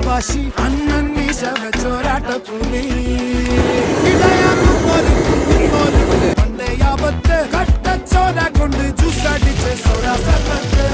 വാശി അണ്ണൻ മീശ വെച്ചോരാട്ട പുലി പണ്ടേ ആപത്ത് കട്ടച്ചോര കൊണ്ട് ജ്യൂസ് അടിച്ച് സോഡ സർബത്ത്